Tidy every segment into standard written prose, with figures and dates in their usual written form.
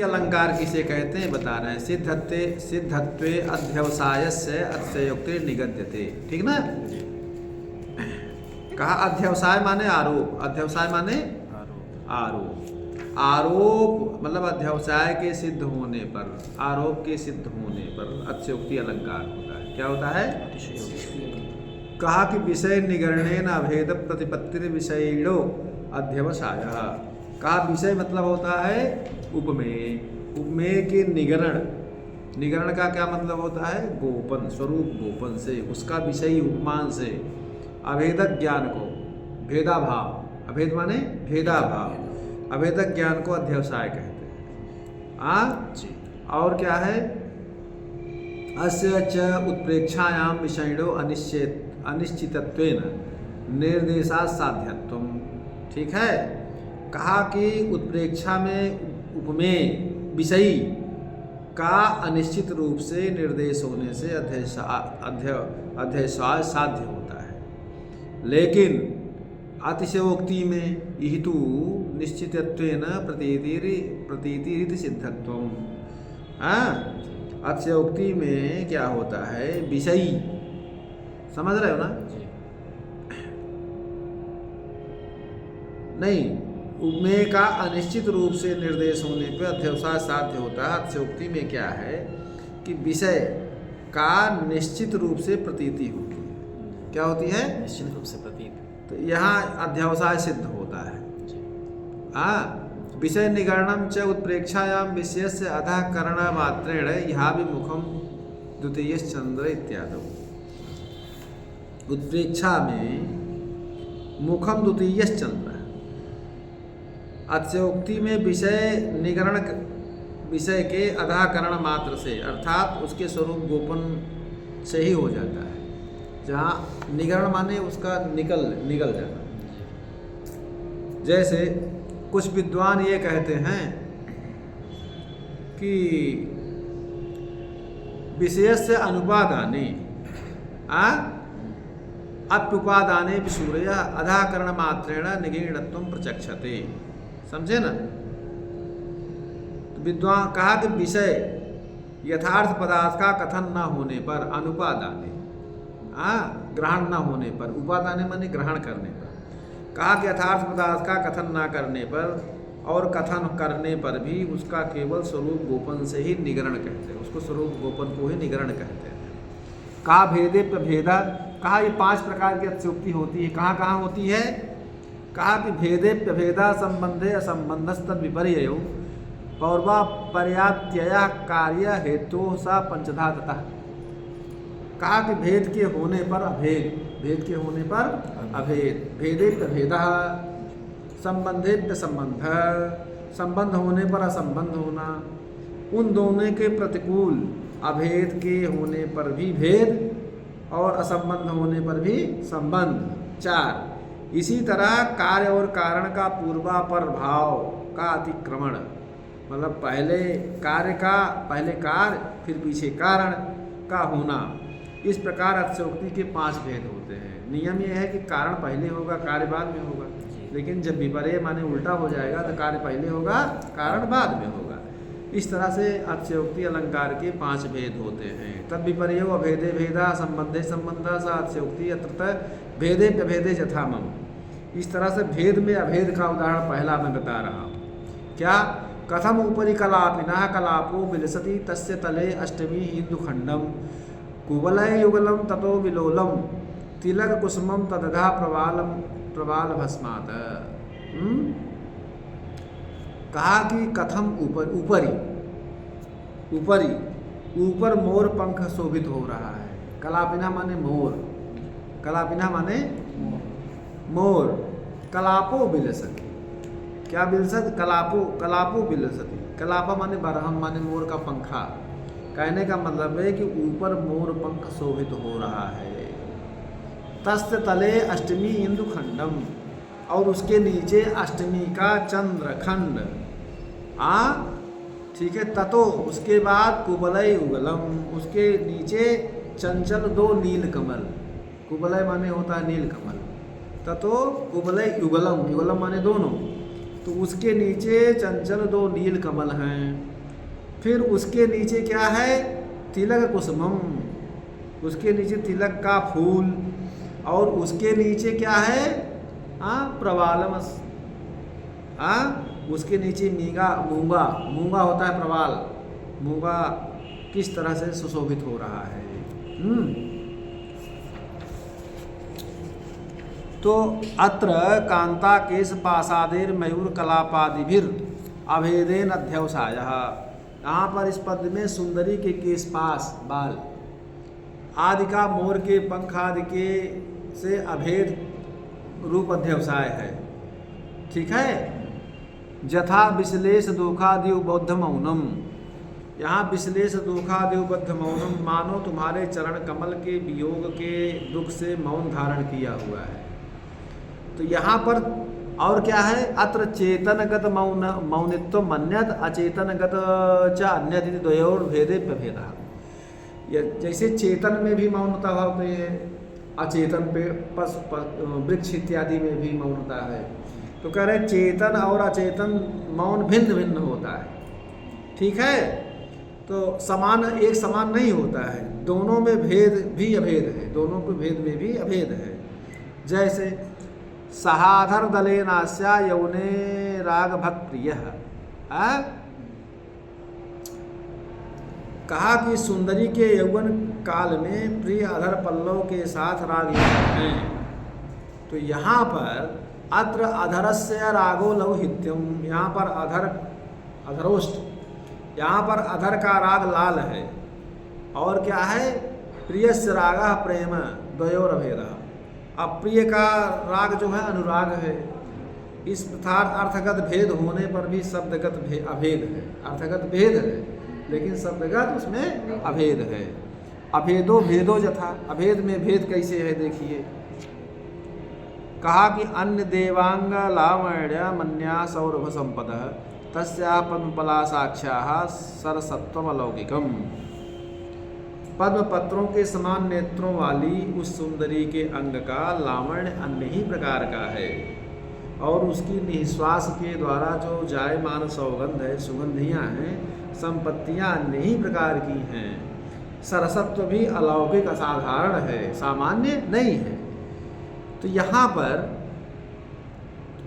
अलंकार किसे कहते हैं बता रहे हैं। सिद्धत्वे अध्यवसायस्य अतिशयोक्ति निगद्यते। ठीक ना। कहा अध्यवसाय माने आरोप, अध्यवसाय माने आरोप। आरोप मतलब अध्यवसाय के सिद्ध होने पर, आरोप के सिद्ध होने पर अतिशयोक्ति अलंकार होता है। क्या होता है? कहा कि विषय निगरणेन अभेद प्रतिपत्ति विषयिणो अध्यवसाय। कहा विषय मतलब होता है उपमेय। उपमेय के निगरण, निगरण का क्या मतलब होता है? गोपन, स्वरूप गोपन से, उसका विषयी उपमान से अभेदक ज्ञान को, भेदाभाव, अभेद माने भेदाभाव, अभेदक ज्ञान को अध्यवसाय कहते हैं। और क्या है? अस्य च उत्प्रेक्षायाम विषयिणो अनिश्चितत्वेन निर्देशा साध्यत्वम। ठीक है। कहा कि उत्प्रेक्षा में उपमेय विषयी का अनिश्चित रूप से निर्देश होने से अध्यवसाय साध्य होता है। लेकिन अतिशयोक्ति में इहितु निश्चितत्वेन प्रतीतिरिति सिद्धत्वम। अतिशयोक्ति में क्या होता है? विषयी, समझ रहे हो ना? नहीं, उपमेय का अनिश्चित रूप से निर्देश होने पर अध्यवसाय साध्य होता है। अतिशयोक्ति में क्या है कि विषय का निश्चित रूप से प्रतीति होती है। क्या होती है? निश्चित रूप से प्रतीति। तो यहाँ अध्यवसाय सिद्ध होता है। विषय निगरणम च उत्प्रेक्षायाम विषयस्य अधः करणमात्रेण यहाँ भी मुखम द्वितीय चंद्र इत्यादि। उत्प्रेक्षा में मुखम द्वितीय चंद्र। अतिशयोक्ति में विषय निगरण, विषय के अधाकरण मात्र से, अर्थात उसके स्वरूप गोपन से ही हो जाता है। जहाँ निगरण माने उसका निकल जाना। जैसे कुछ विद्वान ये कहते हैं कि विषयस्य अनुपादाने अप्युपादाने विसूर्य अधाकरण मात्रेण निगीणत्वं प्रचक्षते। समझे ना। तो विद्वान कहा कि विषय यथार्थ पदार्थ का कथन न होने पर, अनुपादाने ग्रहण न होने पर, उपादाने माने ग्रहण करने पर, कहा कि यथार्थ पदार्थ का कथन न करने पर और कथन करने पर भी उसका केवल स्वरूप गोपन से ही निगरण कहते हैं। उसको स्वरूप गोपन को ही निगरण कहते हैं। कहा भेदे प्रभेदा। कहा ये 5 प्रकार की अतिशयोक्ति होती है। कहाँ कहाँ होती है? कहा कि भेदे प्रभेदा संबंधे असंबंधस्तद विपर्ययो पौर्वा पर्यात्यया कार्य हेतु सा पंचधा ततः। कहा कि भेद के होने पर अभेद, भेद के होने पर अभेद, भेदे प्रभेदा, संबंधे संबंध, संबंध होने पर असंबंध होना, उन दोनों के प्रतिकूल, अभेद के होने पर भी भेद और असंबंध होने पर भी संबंध। 4 इसी तरह कार्य और कारण का पूर्वापर भाव का अतिक्रमण, मतलब पहले कार्य का, पहले कार्य फिर पीछे कारण का होना। इस प्रकार अतिशयोक्ति के 5 भेद होते हैं। नियम यह है कि कारण पहले होगा, कार्य बाद में होगा। लेकिन जब विपर्य माने उल्टा हो जाएगा तो कार्य पहले होगा, कारण बाद में होगा। इस तरह से अतिशयोक्ति अलंकार के 5 भेद होते हैं। तब विपर्यो अभेदे भेदा संबंधे संबंधा सा अतिशयोक्ति अत्र भेदे प्रभेदे यथामम। इस तरह से भेद में अभेद का उदाहरण पहला मैं बता रहा हूँ। क्या? कथम उपरि कलापिनः कलापो विलसति तस्य तले अष्टमी इंदुखंडम कुवलय युगलम ततो विलोलम तिलक कुसुमम तदधा प्रवाल भस्मात। कहा कि कथम ऊपरी ऊपर मोर पंख शोभित हो रहा है। कलापिना माने मोर, कलापिना माने मोर। कलापो विलसति, क्या विलसत? कलापो विलसति। कलापा माने बरहम माने मोर का पंखा। कहने का मतलब है कि ऊपर मोर पंख शोभित हो रहा है। तस्य तले अष्टमी इंदुखंडम, और उसके नीचे अष्टमी का चंद्रखंड। ठीक है। ततो उसके बाद कुवलय युगलम, उसके नीचे चंचल 2 नील कमल। कुवलय माने होता है नील कमल। ततो कुवलय युगलम, युगलम माने दोनों। तो उसके नीचे चंचल 2 नील कमल हैं। फिर उसके नीचे क्या है? तिलक कुसुमम, उसके नीचे तिलक का फूल, और उसके नीचे क्या है? प्रवालम, उसके नीचे मूंगा होता है प्रवाल, मूंगा किस तरह से सुशोभित हो रहा है। तो अत्र कांता केश पासादेर मयूर कलापादिभिर अभेदेन अध्यवसायः, यहाँ पर इस पद में सुंदरी के केश पास बाल आदि का मोर के पंख आदि के से अभेद रूप अध्यवसाय है। ठीक है। जथा विश्लेष दुखादिव बौद्ध मौनम, यहाँ विश्लेष दुखादिव बौद्ध मौनम, मानो तुम्हारे चरण कमल के वियोग के दुख से मौन धारण किया हुआ है। तो यहाँ पर और क्या है? अत्र चेतनगत मौनित्व मन्यत अचेतनगत च अन्यत द्वयोर भेदे प्रभेदा। जैसे चेतन में भी मौनता होती है, अचेतन पे वृक्ष इत्यादि में भी मौनता है। तो कह रहे चेतन और अचेतन मौन भिन्न भिन्न होता है। ठीक है। तो समान एक समान नहीं होता है, दोनों में भेद भी अभेद है, दोनों के भेद में भी अभेद है। जैसे सहाधर दले नास्या यौने राग भक्त प्रिय, कहा कि सुंदरी के यौवन काल में प्रिय अधर पल्लव के साथ राग हैं। तो यहाँ पर अत्र अधरस्य रागो लौहित्यम, यहाँ पर अधरोष्ट, यहाँ पर अधर का राग लाल है, और क्या है? प्रियस्य रागः प्रेम द्वयोर अभेदः, अप्रिय का राग जो है अनुराग है। इस प्रकार अर्थगत भेद होने पर भी शब्दगत अभेद है। अर्थगत भेद है लेकिन शब्दगत उसमें अभेद है। अभेदो भेदो यथा, अभेद में भेद कैसे है देखिए। कहा कि अन्य देवांग लावण्य मन्या सौरभ संपद तस्या पद्मपला साक्ष्या सरसत्वम अलौकिकम, पद्म पत्रों के समान नेत्रों वाली उस सुंदरी के अंग का लावण्य अन्य ही प्रकार का है, और उसकी निश्वास के द्वारा जो जायमान सौगंध है, सुगंधियाँ हैं, संपत्तियाँ अन्य ही प्रकार की हैं। सरसत्व भी अलौकिक असाधारण है, सामान्य नहीं है। तो यहाँ पर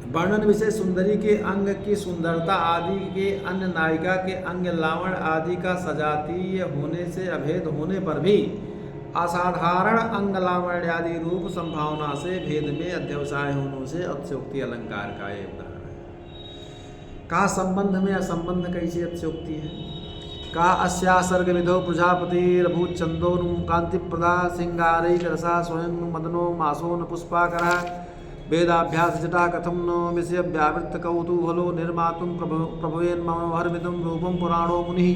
वर्णन विषय सुंदरी के अंग की सुंदरता आदि के अन्य नायिका के अंग लावण्य आदि का सजातीय होने से अभेद होने पर भी असाधारण अंग लावण्य आदि रूप संभावना से भेद में अध्यवसाय होने से अतिशयोक्ति अलंकार का ये उदाहरण है। कहा संबंध में असंबंध कैसी अतिशयोक्ति है? कहा अस्या सर्ग विधो प्रजापति रभूत चंदो कांति प्रदा सिंगारैक रसा स्वयं मदनो मासो न पुष्पाकरा वेदाभ्यास जटा कथम नो विषय व्यावृत्त कौतूहलो निर्मातुम प्रभुवेन मनोहरमिदं रूपम पुराणो मुनि।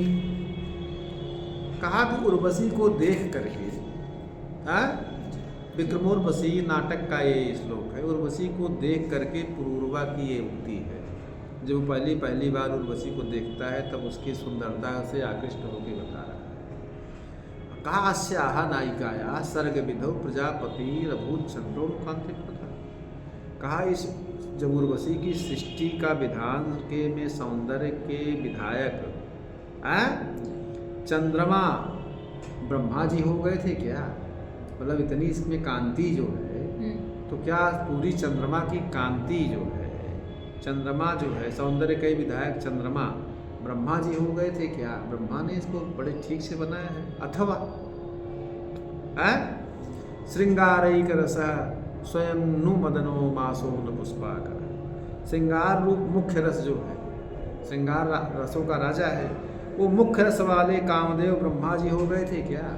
कहा कि उर्वशी को देख करके, विक्रमोर्वशी नाटक का ये श्लोक है, उर्वशी को देख करके पुरूरवा की ये उक्ति है। जब पहली बार उर्वशी को देखता है तब उसकी सुंदरता से आकृष्ट होकर बता रहा है। कहा अस्याह नायिकाया सर्ग विधौ प्रजापति रभूत चंद्रो कांति प्रदा। कहा इस जब उर्वशी की सृष्टि का विधान के में सौंदर्य के विधायक चंद्रमा ब्रह्मा जी हो गए थे क्या? मतलब इतनी इसमें कांति जो है, तो क्या पूरी चंद्रमा की कांति जो है, चंद्रमा जो है सौंदर्य के विधायक चंद्रमा ब्रह्मा जी हो गए थे क्या? ब्रह्मा ने इसको बड़े ठीक से बनाया है। अथवा श्रृंगारैक रस स्वयं नु मदनो मासो न पुष्पाकर, श्रृंगार रूप मुख्य रस जो है, श्रृंगार रसों का राजा है, वो मुख्य रस वाले कामदेव ब्रह्मा जी हो गए थे क्या?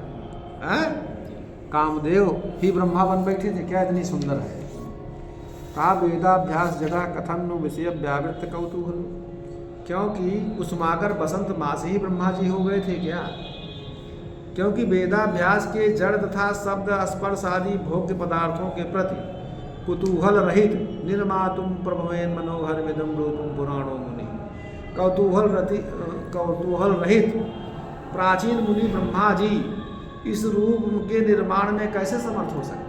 कामदेव ही ब्रह्मा बन बैठे थे क्या? इतनी सुंदर है। कहा वेदाभ्यास जगह कथन नु विषय व्यावृत्त कौतूहल, क्योंकि कुसुमाकर बसंत मास ही ब्रह्मा जी हो गए थे क्या? क्योंकि वेदाभ्यास के जड़ तथा शब्द स्पर्श आदि भोग्य पदार्थों के प्रति कुतूहल रहित निर्मातुम प्रभवेन मनोहर विदम रूपम पुराणो मुनि, कौतूहल रहित प्राचीन मुनि ब्रह्मा जी इस रूप के निर्माण में कैसे समर्थ हो सकते हैं?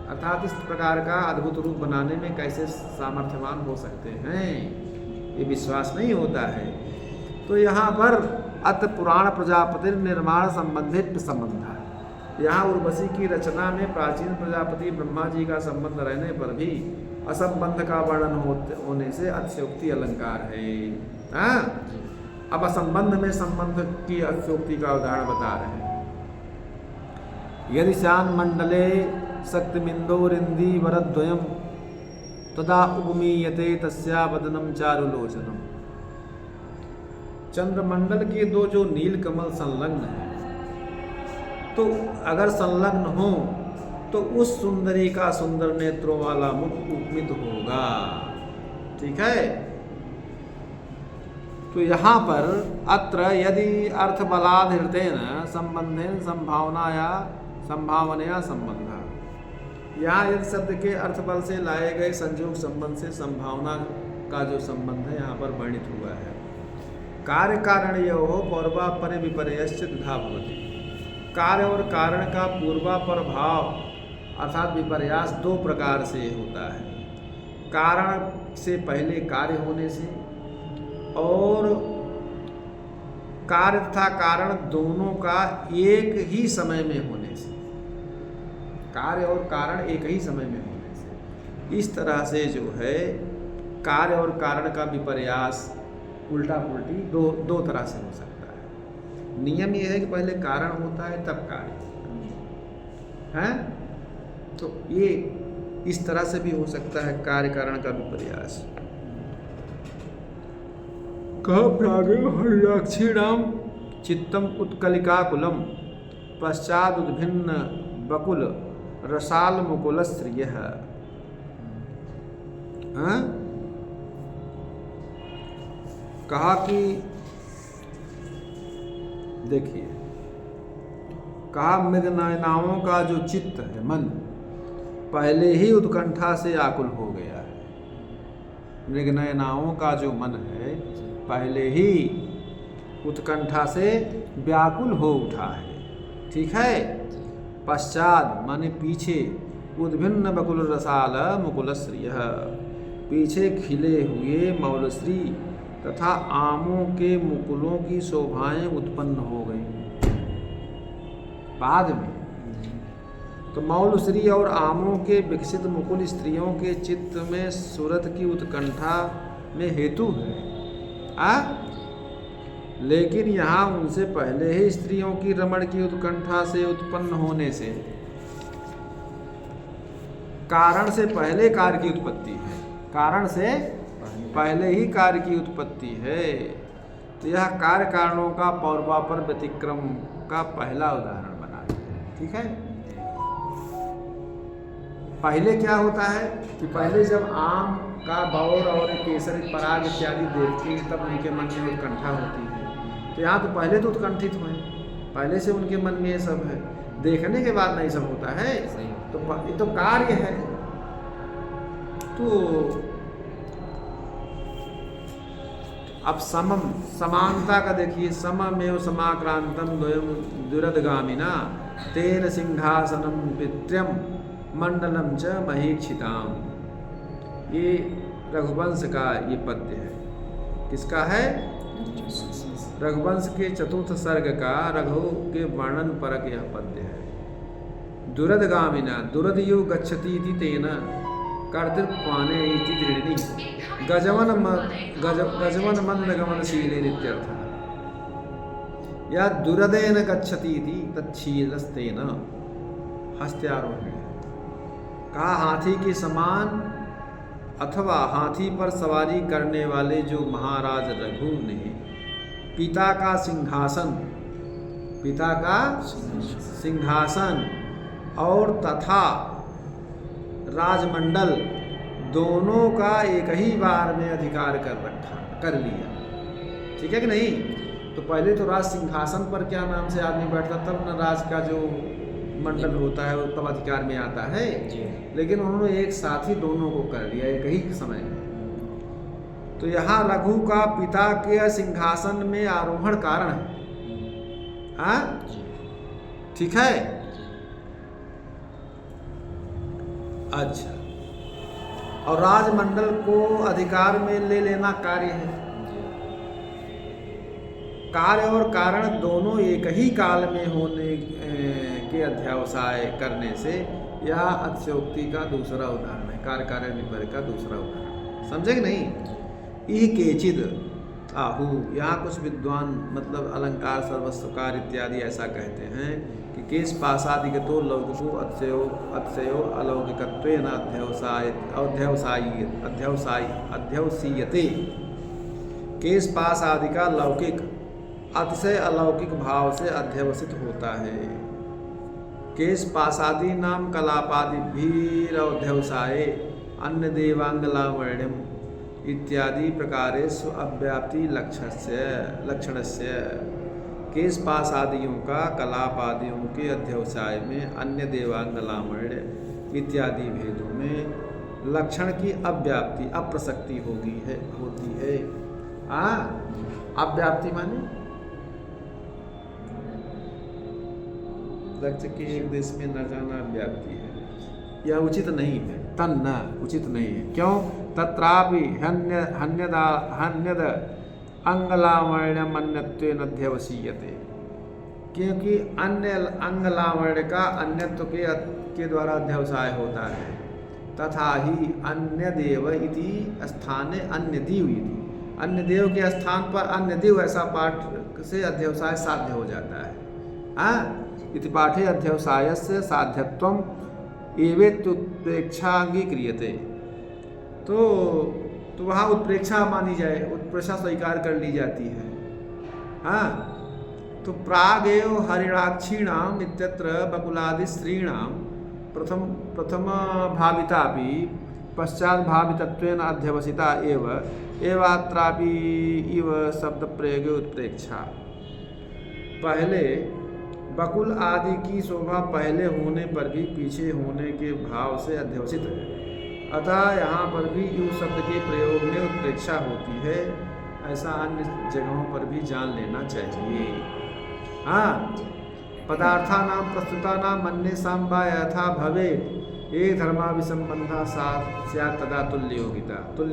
अर्थात इस प्रकार का अद्भुत रूप बनाने में कैसे सामर्थ्यवान हो सकते हैं? ये विश्वास नहीं होता है। तो यहाँ पर अत पुराण प्रजापति निर्माण संबंधित संबंध है। यहाँ उर्वशी की रचना में प्राचीन प्रजापति ब्रह्मा जी का संबंध रहने पर भी असंबंध का वर्णन होने से अतिशयोक्ति अलंकार है। हाँ? अब असंबंध में संबंध की अतिशयोक्ति का उदाहरण बता रहे हैं। यदि श्यान मंडले शक्तिमिंदोरिंदी वरद्वयम तदा उपमीयते तस्या वदनम चारुलोचनम। चंद्रमंडल के दो जो नील कमल संलग्न हैं, तो अगर संलग्न हो तो उस सुंदरी का सुंदर नेत्रों वाला मुख उपमित होगा। ठीक है। तो यहाँ पर अत्र यदि अर्थ बलाद हृदयन संबंधेन संभावनया संबंध, यहाँ यदि शब्द के अर्थ बल से लाए गए संयोग संबंध से संभावना का जो संबंध है यहाँ पर वर्णित हुआ है। कार्य कारणयोः पौर्वापर विपर्यश्च द्विधा भवति। कार्य और कारण का पूर्वापर भाव अर्थात विपर्यास दो प्रकार से होता है। कारण से पहले कार्य होने से और कार्य तथा कारण दोनों का एक ही समय में होने से। कार्य और कारण एक ही समय में होने से इस तरह से जो है कार्य और कारण का विपर्यास उल्टा पुल्टी दो तरह से हो सकता है। नियम यह है कि पहले कारण होता है तब कार्य है। तो ये इस तरह से भी हो सकता है कार्य कारण का विपर्यास। कह प्रागेव हरियाक्षीणाम चित्तम उत्कलिकाकुलम पश्चाद उद्भिन्न बकुल रसाल मुकुल स्त्रिय। कहा कि देखिए, कहा मृगनयनाओं का जो चित्त है, मन, पहले ही उत्कंठा से आकुल हो गया है। मृगनयनाओं का जो मन है पहले ही उत्कंठा से व्याकुल हो उठा है। ठीक है। पश्चात माने पीछे, उद्भिन्न बकुल रसाल मुकुलश्रिय, पीछे खिले हुए मौलश्री तथा आमों के मुकुलों की शोभाएं उत्पन्न हो गई बाद में। तो मौलश्री और आमों के विकसित मुकुल स्त्रियों के चित्त में सूरत की उत्कंठा में हेतु है। लेकिन यहाँ उनसे पहले ही स्त्रियों की रमण की उत्कंठा से उत्पन्न होने से कारण से पहले कार्य की उत्पत्ति है। कारण से पहले ही कार्य की उत्पत्ति है। तो यह कार्य कारणों का पौर्वापर व्यतिक्रम का पहला उदाहरण बना है। ठीक है। पहले क्या होता है कि पहले जब आम का बौर और केसर पराग इत्यादि देखते हैं तब उनके मन में उत्कंठा होती है। तो यहाँ तो पहले तो उत्कंठित हुए, पहले से उनके मन में ये सब है। देखने के बाद नहीं सब होता है। तो ये तो कार्य है। तो अब समम समानता का देखिए, सममेव समाक्रांतम द्वयम दुरदगामिना तेन सिंहासनम पित्र्यम मंडलम च महीक्षिताम। ये रघुवंश का ये पद्य है। किसका है? रघुवंश के चतुर्थ सर्ग का रघु के वर्णन परक यह पद्य है। दुरदगामिना दुरदयो गच्छति इति तेन कर्तृत्वाने इति दृढ़िनी गजवन मंदगमनशीले नित्यर्थ। या दुरदेन गच्छति इति तच्छीलस्तेन हस्त्यारोहण। कहा हाथी के समान अथवा हाथी पर सवारी करने वाले जो महाराज रघु ने पिता का सिंहासन और तथा राजमंडल दोनों का एक ही बार में अधिकार कर लिया। ठीक है कि नहीं? तो पहले तो राज सिंहासन पर क्या नाम से आदमी बैठता, तब न राज का जो मंडल होता है वो तब अधिकार में आता है। लेकिन उन्होंने एक साथ ही दोनों को कर लिया एक ही समय में। तो यहाँ रघु का पिता के सिंहासन में आरोहण कारण है। हाँ, ठीक है। अच्छा, और राजमंडल को अधिकार में ले लेना कार्य है। कार्य और कारण दोनों एक ही काल में होने के अध्यवसाय करने से यह अतिशयोक्ति का दूसरा उदाहरण है। कार्य कारण विपर्य का दूसरा उदाहरण, समझे कि नहीं। ई केचिद आहु, यहाँ कुछ विद्वान मतलब अलंकार सर्वस्वकार इत्यादि ऐसा कहते हैं कि केश पाशादिगतो लौकिको अतिशयो अलौकिकत्वेन अध्यवसायीयते। केश पाश आदि का लौकिक अतिशय अलौकिक भाव से अध्यवसित होता है। केश पाशादि नाम कलापादिभिरध्यवसाये अन्य देवांगलावण्यम इत्यादि प्रकारेषु अव्याप्ति लक्षणस्य। केश पाशादियों का कलापादियों के अध्यवसाय में अन्य देवांगलावण्य इत्यादि भेदों में लक्षण की अव्याप्ति अप्रसक्ति होती है। अव्याप्ति माने लक्ष्य के एक देश में न जाना व्याप्ति है, यह उचित नहीं है। तन्न उचित नहीं है। क्यों? तत्रापि हन्यद अंगलावण्यम अन्यत्वेन अध्यवसीयते, क्योंकि अन्य अंगलावण्य का अन्यत्व के द्वारा अध्यवसाय होता है। तथा ही अन्य देव इति स्थाने अन्य दीव इति, अन्य देव के स्थान पर अन्य दीव ऐसा पाठ से अध्यवसाय साध्य हो जाता है। इति पाठे अध्यवसायस्य साध्यत्वम एवेत्युत्प्रेक्षा अंगीक्रियते। तो वहाँ उत्प्रेक्षा मानी जाए, उत्प्रेक्षा स्वीकार कर ली जाती है। तो प्रागेव हरिणाक्षीणाम इत्यत्र बकुलादि स्त्रीणाम प्रथम भावितापि पश्चात भावितत्वेन अध्यवसिता एवात्रापि इव शब्द प्रयोगे उत्प्रेक्षा। पहले बकुल आदि की शोभा पहले होने पर भी पीछे होने के भाव से अध्यवसित है, अतः यहाँ पर भी यू शब्द के प्रयोग में उत्प्रेक्षा होती है। ऐसा अन्य जगहों पर भी जान लेना चाहिए। पदार्थानाम प्रस्तुतानाम अन्य सांबा यथा भवे ये धर्माभिसंबंधा स्यात् तदा तुल्य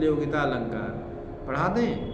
योगिता अलंकार पढ़ा दें।